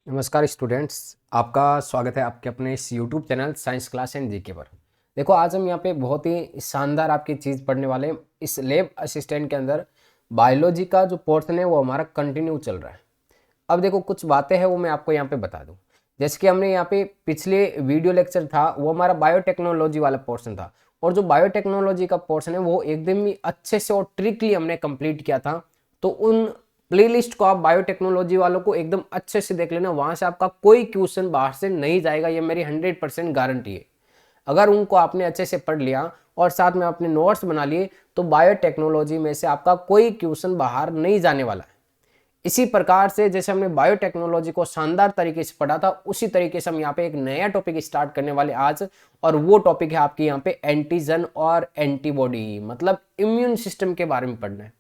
नमस्कार स्टूडेंट्स, आपका स्वागत है आपके अपने इस YouTube channel science class and GK पर। देखो, आज हम यहाँ पे बहुत ही शानदार आपकी चीज़ पढ़ने वाले हैं। इस लैब असिस्टेंट के अंदर बायोलॉजी का जो पोर्शन है वो हमारा कंटिन्यू चल रहा है। अब देखो, कुछ बातें हैं वो मैं आपको यहाँ पे बता दूँ। जैसे कि हमने यहाँ पे पिछले वीडियो लेक्चर था वो हमारा बायोटेक्नोलॉजी वाला पोर्शन था, और जो बायोटेक्नोलॉजी का पोर्शन है वो एकदम ही अच्छे से और ट्रिकली हमने कंप्लीट किया था। तो उन प्लेलिस्ट को आप बायोटेक्नोलॉजी वालों को एकदम अच्छे से देख लेना, वहां से आपका कोई क्वेश्चन बाहर से नहीं जाएगा, ये मेरी 100% गारंटी है। अगर उनको आपने अच्छे से पढ़ लिया और साथ में अपने नोट्स बना लिए तो बायोटेक्नोलॉजी में से आपका कोई क्वेश्चन बाहर नहीं जाने वाला है। इसी प्रकार से जैसे हमने बायोटेक्नोलॉजी को शानदार तरीके से पढ़ा था, उसी तरीके से हम यहाँ पे एक नया टॉपिक स्टार्ट करने वाले आज, और वो टॉपिक है आपके यहाँ पे एंटीजन और एंटीबॉडी, मतलब इम्यून सिस्टम के बारे में पढ़ना है।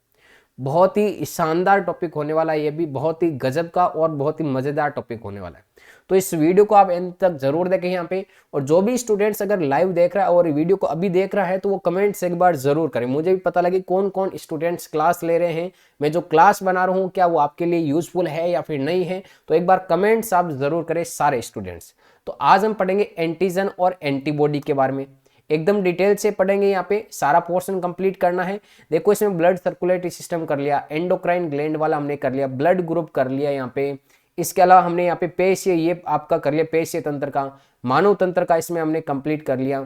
बहुत ही शानदार टॉपिक होने वाला है, ये भी बहुत ही गजब का और बहुत ही मजेदार टॉपिक होने वाला है। तो इस वीडियो को आप एंड तक जरूर देखें यहाँ पे। और जो भी स्टूडेंट्स अगर लाइव देख रहा है और वीडियो को अभी देख रहा है तो वो कमेंट्स एक बार जरूर करें, मुझे भी पता लगे कौन कौन स्टूडेंट्स क्लास ले रहे हैं। मैं जो क्लास बना रहा हूँ क्या वो आपके लिए यूजफुल है या फिर नहीं है, तो एक बार कमेंट्स आप जरूर करें सारे स्टूडेंट्स। तो आज हम पढ़ेंगे एंटीजन और एंटीबॉडी के बारे में, एकदम डिटेल से पढ़ेंगे। यहाँ पे सारा पोर्शन कंप्लीट करना है। देखो, इसमें ब्लड सर्कुलेटरी सिस्टम कर लिया, एंडोक्राइन ग्लैंड वाला हमने कर लिया, ब्लड ग्रुप कर लिया यहाँ पे। इसके अलावा हमने यहाँ पे पेशीय, ये आपका कर लिया पेशीय तंत्र का, मानव तंत्र का इसमें हमने कंप्लीट कर लिया।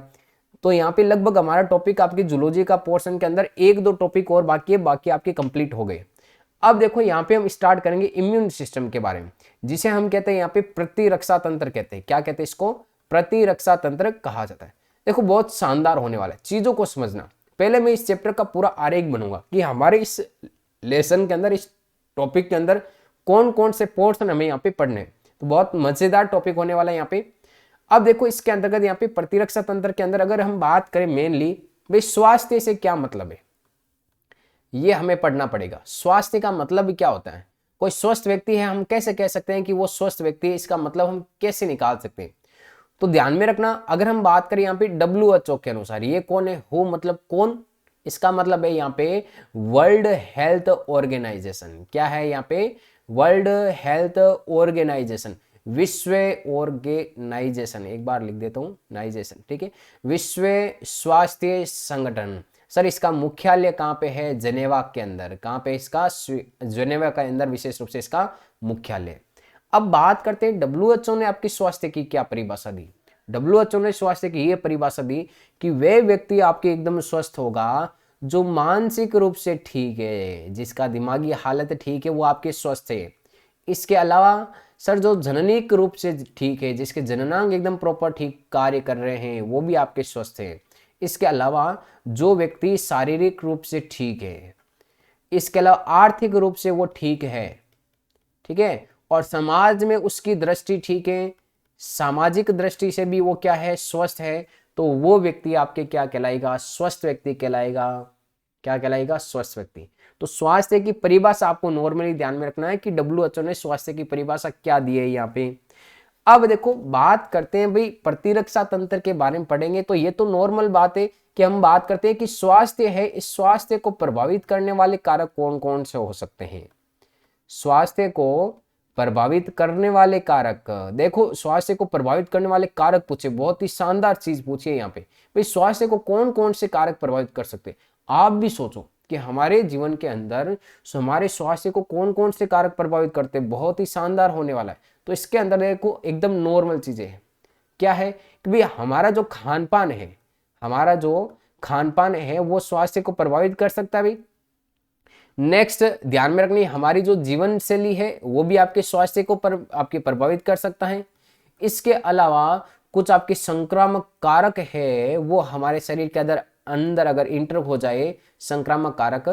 तो यहाँ पे लगभग हमारा टॉपिक आपकी जूलॉजी का पोर्शन के अंदर एक दो टॉपिक और बाकी है, बाकी आपके कंप्लीट हो गए। अब देखो, यहाँ पे हम स्टार्ट करेंगे इम्यून सिस्टम के बारे में, जिसे हम कहते हैं यहाँ पे प्रतिरक्षा तंत्र कहते हैं। क्या कहते हैं इसको? प्रतिरक्षा तंत्र कहा जाता है। देखो, बहुत शानदार होने वाला है, चीजों को समझना। पहले मैं इस चैप्टर का पूरा आरेख बनूंगा कि हमारे इस लेसन के अंदर, इस टॉपिक के अंदर कौन कौन से पोर्शन हमें यहाँ पे पढ़ने हैं। तो बहुत मजेदार टॉपिक होने वाला है यहाँ पे। अब देखो, इसके अंतर्गत यहाँ पे प्रतिरक्षा तंत्र के अंदर अगर हम बात करें मेनली, भाई स्वास्थ्य से क्या मतलब है, ये हमें पढ़ना पड़ेगा। स्वास्थ्य का मतलब क्या होता है? कोई स्वस्थ व्यक्ति है, हम कैसे कह सकते हैं कि वो स्वस्थ व्यक्ति है, इसका मतलब हम कैसे निकाल सकते हैं? तो ध्यान में रखना, अगर हम बात करें यहाँ पे WHO के अनुसार, ये कौन है? हो मतलब कौन? इसका मतलब है यहाँ पे वर्ल्ड हेल्थ ऑर्गेनाइजेशन। क्या है यहाँ पे? वर्ल्ड हेल्थ ऑर्गेनाइजेशन, विश्व ऑर्गेनाइजेशन। एक बार लिख देता हूँ, नाइजेशन, ठीक है। विश्व स्वास्थ्य संगठन। सर, इसका मुख्यालय कहाँ पे है? जेनेवा के अंदर। कहाँ पे इसका? जेनेवा के अंदर विशेष रूप से इसका मुख्यालय। अब बात करते हैं WHO ने आपकी स्वास्थ्य की क्या परिभाषा दी। WHO ने स्वास्थ्य की ये परिभाषा दी कि वे व्यक्ति आपके एकदम स्वस्थ होगा जो मानसिक रूप से ठीक है, जिसका दिमागी हालत ठीक है, वो आपके स्वस्थ है। इसके अलावा सर, जो जननिक रूप से ठीक है, जिसके जननांग एकदम प्रॉपर ठीक कार्य कर रहे हैं, वो भी आपके स्वस्थ है। इसके अलावा जो व्यक्ति शारीरिक रूप से ठीक है, इसके अलावा आर्थिक रूप से वो ठीक है, ठीक है, और समाज में उसकी दृष्टि ठीक है, सामाजिक दृष्टि से भी वो क्या है? स्वस्थ है। तो वो व्यक्ति आपके क्या कहलाएगा? स्वस्थ व्यक्ति कहलाएगा। क्या कहलाएगा? स्वस्थ व्यक्ति। तो स्वास्थ्य की परिभाषा आपको नॉर्मली ध्यान में रखना है कि WHO ने स्वास्थ्य की परिभाषा क्या दी है यहाँ पे। अब देखो, बात करते हैं भाई प्रतिरक्षा तंत्र के बारे में पढ़ेंगे, तो ये तो नॉर्मल बात है कि हम बात करते हैं कि स्वास्थ्य है, इस स्वास्थ्य को प्रभावित करने वाले कारक कौन कौन से हो सकते हैं। स्वास्थ्य को प्रभावित करने वाले कारक, देखो स्वास्थ्य को प्रभावित करने वाले कारक पूछे, बहुत ही शानदार चीज पूछी है यहाँ पे। भाई स्वास्थ्य को कौन कौन से कारक प्रभावित कर सकते हैं? आप भी सोचो कि हमारे जीवन के अंदर हमारे स्वास्थ्य को कौन कौन से कारक प्रभावित करते हैं। बहुत ही शानदार होने वाला है। तो इसके अंदर देखो, एकदम नॉर्मल चीजें हैं। क्या है कि भाई हमारा जो खान पान है, हमारा जो खान पान है वो स्वास्थ्य को प्रभावित कर सकता है भाई। नेक्स्ट ध्यान में रखनी, हमारी जो जीवन शैली है वो भी आपके स्वास्थ्य को आपके प्रभावित कर सकता है। इसके अलावा कुछ आपके संक्रामक कारक है, वो हमारे शरीर के अंदर अगर इंटर हो जाए संक्रामक कारक,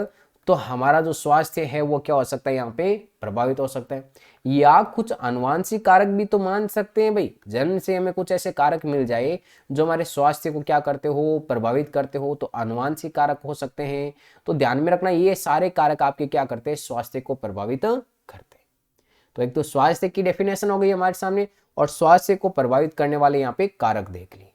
तो हमारा जो स्वास्थ्य है वो क्या हो सकता है? यहाँ पे प्रभावित हो सकता है। या कुछ आनुवांशिक कारक भी तो मान सकते हैं भाई, जन्म से हमें कुछ ऐसे कारक मिल जाए जो हमारे स्वास्थ्य को क्या करते हो? प्रभावित करते हो, तो आनुवांशिक कारक हो सकते हैं। तो ध्यान में रखना, ये सारे कारक आपके क्या करते हैं? स्वास्थ्य को प्रभावित करते हैं। तो एक तो स्वास्थ्य की डेफिनेशन हो गई हमारे सामने, और स्वास्थ्य को प्रभावित करने वाले यहाँ पे कारक देख लिए।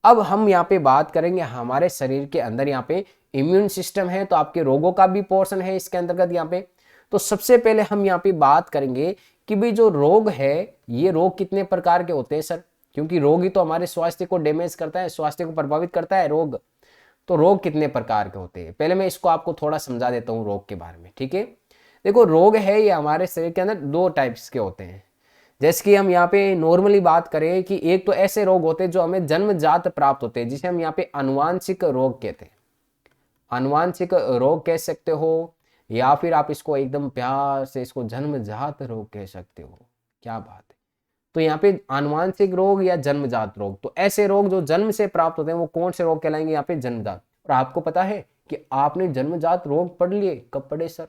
अब हम यहाँ पे बात करेंगे हमारे शरीर के अंदर यहाँ पे इम्यून सिस्टम है, तो आपके रोगों का भी पोर्शन है इसके अंतर्गत यहाँ पे। तो सबसे पहले हम यहाँ पे बात करेंगे कि भाई जो रोग है ये रोग कितने प्रकार के होते हैं सर, क्योंकि रोग ही तो हमारे स्वास्थ्य को डैमेज करता है, स्वास्थ्य को प्रभावित करता है रोग। तो रोग कितने प्रकार के होते हैं, पहले मैं इसको आपको थोड़ा समझा देता हूँ रोग के बारे में, ठीक है। देखो रोग है ये हमारे शरीर के अंदर दो टाइप्स के होते हैं। जैसे कि हम यहाँ पे नॉर्मली बात करें कि एक तो ऐसे रोग होते हैं जो हमें जन्मजात प्राप्त होते हैं, जिसे हम यहाँ पे आनुवांशिक रोग कहते हैं। आनुवांशिक रोग कह सकते हो, या फिर आप इसको एकदम प्यार से इसको जन्मजात रोग कह सकते हो। क्या बात है। तो यहाँ पे आनुवांशिक रोग या जन्मजात रोग, तो ऐसे रोग जो जन्म से प्राप्त होते हैं वो कौन से रोग कहलाएंगे, यहाँ पे जन्मजात। और आपको पता है कि आपने जन्मजात रोग पढ़ लिए, कब पढ़े सर?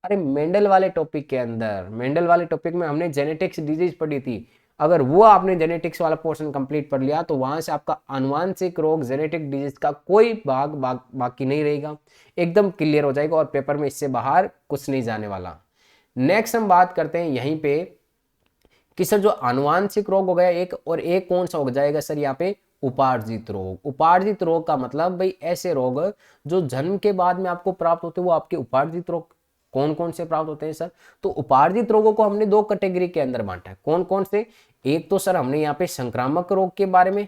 अरे मेंडल वाले टॉपिक के अंदर, मेंडल वाले टॉपिक में हमने जेनेटिक्स डिजीज पढ़ी थी। अगर वो आपने जेनेटिक्स वाला पोर्शन कंप्लीट पढ़ लिया तो वहां से आपका आनुवांशिक रोग जेनेटिक डिजीज का कोई बाकी नहीं रहेगा, एकदम क्लियर हो जाएगा और पेपर में इससे बाहर कुछ नहीं जाने वाला। नेक्स्ट हम बात करते हैं यहीं पे कि सर जो आनुवांशिक रोग हो गया एक, और एक कौन सा हो जाएगा सर यहाँ पे, उपार्जित रोग। उपार्जित रोग का मतलब भाई ऐसे रोग जो जन्म के बाद में आपको प्राप्त होते हैं वो आपके उपार्जित रोग। कौन कौन से प्राप्त होते हैं सर? तो उपार्जित रोगों को हमने दो कैटेगरी के अंदर बांटा है। कौन कौन से? एक तो सर हमने यहाँ पे संक्रामक रोग के बारे में,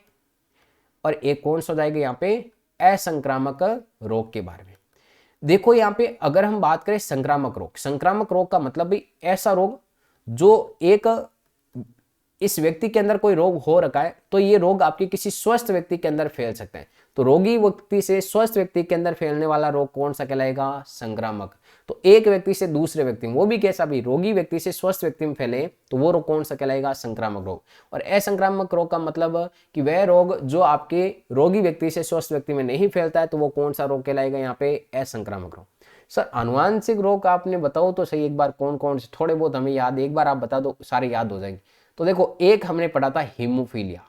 और एक कौन सा हो जाएगा यहाँ पे, असंक्रामक रोग के बारे में। देखो यहाँ पे अगर हम बात करें संक्रामक रोग, संक्रामक रोग का मतलब भाई ऐसा रोग जो एक इस व्यक्ति के अंदर कोई रोग हो रखा है तो ये रोग आपके किसी स्वस्थ व्यक्ति के अंदर फैल सकते हैं। तो रोगी व्यक्ति से स्वस्थ व्यक्ति के अंदर फैलने वाला रोग कौन सा कहलाएगा? संक्रामक। तो एक व्यक्ति से दूसरे व्यक्ति में, वो भी कैसा भी, रोगी व्यक्ति से स्वस्थ व्यक्ति में फैले तो वो रोग कौन सा कहलाएगा? संक्रामक रोग। और असंक्रामक रोग का मतलब कि वह रोग जो आपके रोगी व्यक्ति से स्वस्थ व्यक्ति में नहीं फैलता है तो वो कौन सा रोग कहलाएगा? यहाँ पे असंक्रामक रोग। सर आनुवांशिक रोग आपने बताओ तो सही एक बार, कौन कौन से, थोड़े बहुत हमें याद, एक बार आप बता दो सारे याद हो जाएंगे। तो देखो एक हमने पढ़ा था हीमोफीलिया,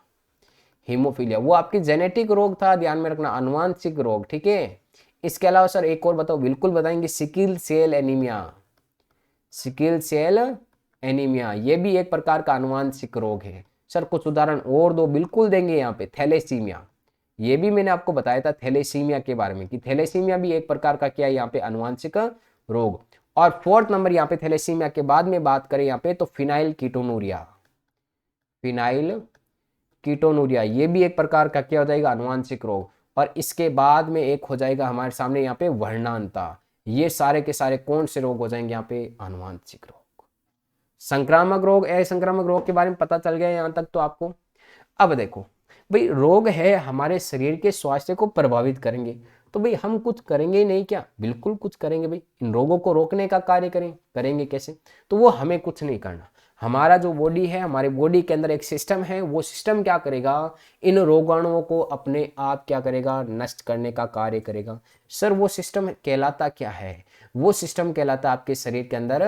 हीमोफीलिया वो आपकी जेनेटिक रोग था, ध्यान में रखना, आनुवांशिक रोग, ठीक है। इसके अलावा सर एक और बताओ, बिल्कुल बताएंगे, sickle cell anaemia. Sickle cell anaemia ये भी एक प्रकार का आनुवांशिक रोग है। सर कुछ उदाहरण और दो, बिल्कुल देंगे यहाँ पे। थैलेसीमिया, ये भी मैंने आपको बताया था थैलेसीमिया के बारे में कि थैलेसीमिया भी एक प्रकार का क्या है यहाँ पे, आनुवांशिक रोग। और फोर्थ नंबर यहाँ पे थैलेसीमिया के बाद में बात करें यहाँ पे तो फिनाइल कीटोनूरिया, फिनाइल कीटोनूरिया ये भी एक प्रकार का क्या हो जाएगा, आनुवांशिक रोग। और इसके बाद में एक हो जाएगा हमारे सामने यहाँ पे वर्णांता। ये सारे के सारे कौन से रोग हो जाएंगे यहाँ पे, आनुवांशिक रोग। संक्रामक रोग, असंक्रामक रोग के बारे में पता चल गया यहाँ तक तो आपको। अब देखो भाई रोग है हमारे शरीर के स्वास्थ्य को प्रभावित करेंगे, तो भाई हम कुछ करेंगे ही नहीं क्या? बिल्कुल कुछ करेंगे भाई, इन रोगों को रोकने का कार्य करेंगे कैसे? तो वो हमें कुछ नहीं करना। हमारा जो बॉडी है, हमारे बॉडी के अंदर एक सिस्टम है, वो सिस्टम क्या करेगा, इन रोगाणुओं को अपने आप क्या करेगा, नष्ट करने का कार्य करेगा। सर वो सिस्टम कहलाता क्या है? वो सिस्टम कहलाता है आपके शरीर के अंदर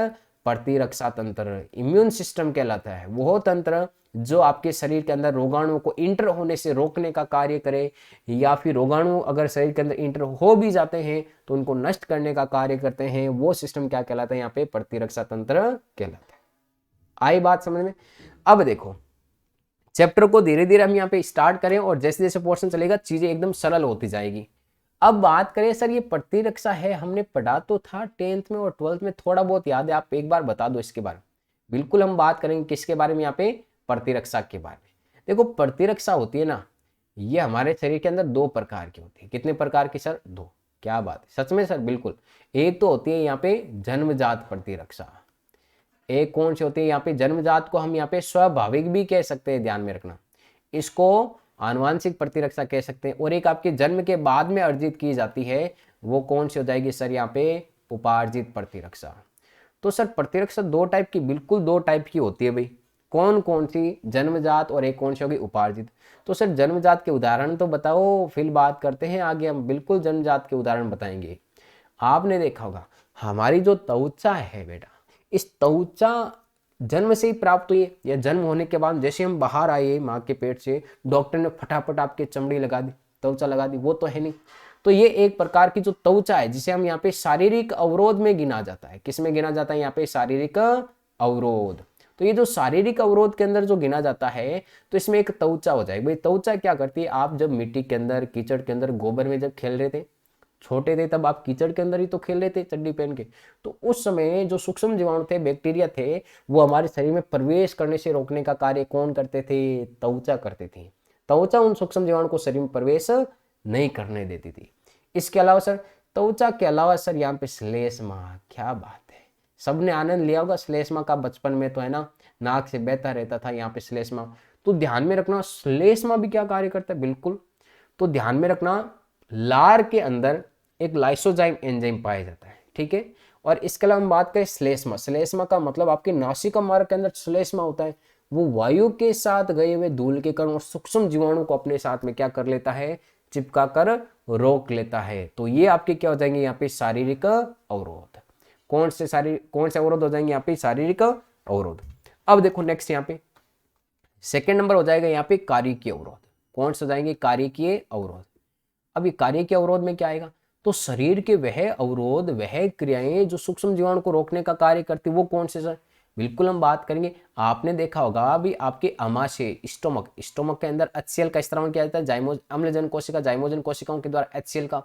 प्रतिरक्षा तंत्र, इम्यून सिस्टम कहलाता है। वो तंत्र जो आपके शरीर के अंदर रोगाणुओं को इंटर होने से रोकने का कार्य करे, या फिर रोगाणु अगर शरीर के अंदर इंटर हो भी जाते हैं तो उनको नष्ट करने का कार्य करते हैं, वो सिस्टम क्या कहलाता है यहाँ पे, प्रतिरक्षा तंत्र कहलाता है। आई बात समझ में? अब देखो चैप्टर को धीरे धीरे हम यहाँ पे स्टार्ट करें और जैसे जैसे पोर्शन चलेगा चीजें एकदम सरल होती जाएगी। अब बात करें सर ये प्रतिरक्षा है, हमने पढ़ा तो था 10th में और 12th में, थोड़ा बहुत याद है, आप एक बार बता दो इसके बारे में। बिल्कुल हम बात करेंगे किसके बारे में यहाँ पे, प्रतिरक्षा के बारे में। देखो प्रतिरक्षा होती है ना, ये हमारे शरीर के अंदर दो प्रकार की होती है। कितने प्रकार की सर? दो। क्या बात है, सच में सर? बिल्कुल। एक तो होती है यहाँ पे जन्मजात प्रतिरक्षा, एक कौन सी होती है यहाँ पे, जन्मजात को हम यहाँ पे स्वाभाविक भी कह सकते हैं, ध्यान में रखना, इसको आनुवांशिक प्रतिरक्षा कह सकते हैं। और एक आपके जन्म के बाद में अर्जित की जाती है, वो कौन सी हो जाएगी सर यहाँ पे, उपार्जित प्रतिरक्षा। तो सर प्रतिरक्षा दो टाइप की, बिल्कुल दो टाइप की होती है भाई। कौन कौन सी? जन्मजात और एक कौन सी होगी, उपार्जित। तो सर जन्मजात के उदाहरण तो बताओ, फिर बात करते हैं आगे, हम बिल्कुल जन्मजात के उदाहरण बताएंगे। आपने देखा होगा हमारी जो त्वचा है बेटा, इस त्वचा जन्म से ही प्राप्त हुई है, या जन्म होने के बाद जैसे हम बाहर आए माँ के पेट से, डॉक्टर ने फटाफट आपके चमड़ी लगा दी, त्वचा लगा दी? वो तो है नहीं। तो ये एक प्रकार की जो त्वचा है जिसे हम यहाँ पे शारीरिक अवरोध में गिना जाता है। किस में गिना जाता है यहाँ पे? शारीरिक अवरोध। तो ये जो शारीरिक अवरोध के अंदर जो गिना जाता है तो इसमें एक त्वचा हो जाएगी भाई। त्वचा क्या करती है, आप जब मिट्टी के अंदर, कीचड़ के अंदर, गोबर में जब खेल रहे थे छोटे थे तब आप कीचड़ के अंदर ही तो खेल रहे थे चड्डी पहन के। तो उस समय जो सूक्ष्म जीवाणु थे, बैक्टीरिया थे, वो हमारे शरीर में प्रवेश करने से रोकने का कार्य कौन करते थे? त्वचा करते थे। त्वचा उन सूक्ष्म जीवाणु को शरीर में प्रवेश नहीं करने देती थी। इसके अलावा सर, त्वचा के अलावा सर यहाँ पे श्लेष्मा, क्या बात है, सबने आनंद लिया होगा श्लेष्मा का बचपन में, तो है ना, नाक से बहता रहता था यहाँ पे श्लेष्मा। तो ध्यान में रखना श्लेष्मा भी क्या कार्य करता है, बिल्कुल। तो ध्यान में रखना लार के अंदर एक लाइसोजाइम एंजाइम पाया जाता है, ठीक है। और इसके अलावा हम बात करें श्लेष्मा, श्लेष्मा का मतलब आपके नासिका मार्ग के अंदर श्लेष्मा होता है, वो वायु के साथ गए हुए धूल के कण और सूक्ष्म जीवाणु को अपने साथ में क्या कर लेता है? चिपका कर रोक लेता है। तो ये आपके क्या हो जाएंगे यहाँ पे? शारीरिक अवरोध। कौन से अवरोध हो जाएंगे यहाँ पे? शारीरिक अवरोध। अब देखो नेक्स्ट यहाँ पे सेकेंड नंबर हो जाएगा यहाँ पे कार्यकीय अवरोध। कौन से हो जाएंगे? कार्यकीय अवरोध। अब ये कार्यकीय अवरोध में क्या आएगा? तो शरीर के वह अवरोध, वह क्रियाएं जो सूक्ष्म जीवाणु को रोकने का कार्य करती, वो कौन से सर? बिल्कुल हम बात करेंगे। आपने देखा होगा अभी आपके आमाशय, स्टोमक के अंदर HCl का इस्तेमाल किया जाता है, जाइमोज अम्लजन कोशिका, जाइमोजन कोशिकाओं के द्वारा HCl का।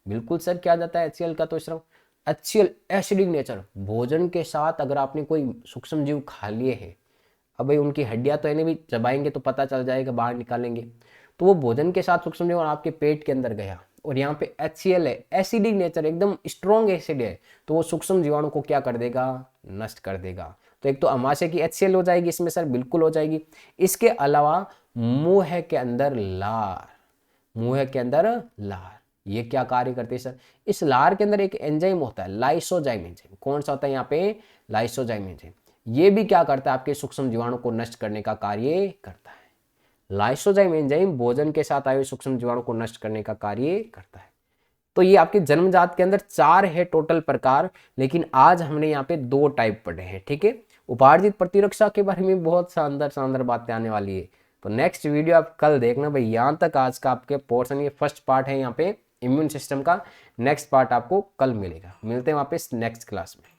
बिल्कुल सर, किया जाता है HCl का। तो इस तरह HCl एसिडिक नेचर, भोजन के साथ अगर आपने कोई सूक्ष्म जीव खा लिए हैं, अब भाई उनकी हड्डियां तो इन्हें भी चबाएंगे तो पता चल जाएगा, बाहर निकालेंगे, तो वो भोजन के साथ सूक्ष्म जीव आपके पेट के अंदर गया और यहाँ पे HCl है, एसिडिक नेचर, एकदम स्ट्रॉन्ग एसिड है, तो वो सूक्ष्म जीवाणु को क्या कर देगा? नष्ट कर देगा। तो एक तो अमाशय की HCl हो जाएगी इसमें सर, बिल्कुल हो जाएगी। इसके अलावा मुंह के अंदर लार, मुंह के अंदर लार, ये क्या कार्य करती है सर? इस लार के अंदर एक एंजाइम होता है, लाइसोजाइम एंजाइम। कौन सा होता है यहाँ पे? Lysozyme enzyme. ये भी क्या करता है? आपके सूक्ष्म जीवाणु को नष्ट करने का कार्य करता है। लाइसोजाइम एंजाइम भोजन के साथ आए हुए सूक्ष्म जीवाणु को नष्ट करने का कार्य करता है। तो ये आपके जन्मजात के अंदर 4 है टोटल प्रकार, लेकिन आज हमने यहाँ पे 2 टाइप पढ़े हैं, ठीक है। उपार्जित प्रतिरक्षा के बारे में बहुत शानदार शानदार बातें आने वाली है, तो नेक्स्ट वीडियो आप कल देखना भाई। यहाँ तक आज का आपके पोर्शन, ये फर्स्ट पार्ट है यहाँ पे इम्यून सिस्टम का, नेक्स्ट पार्ट आपको कल मिलेगा। मिलते हैं वापस नेक्स्ट क्लास में।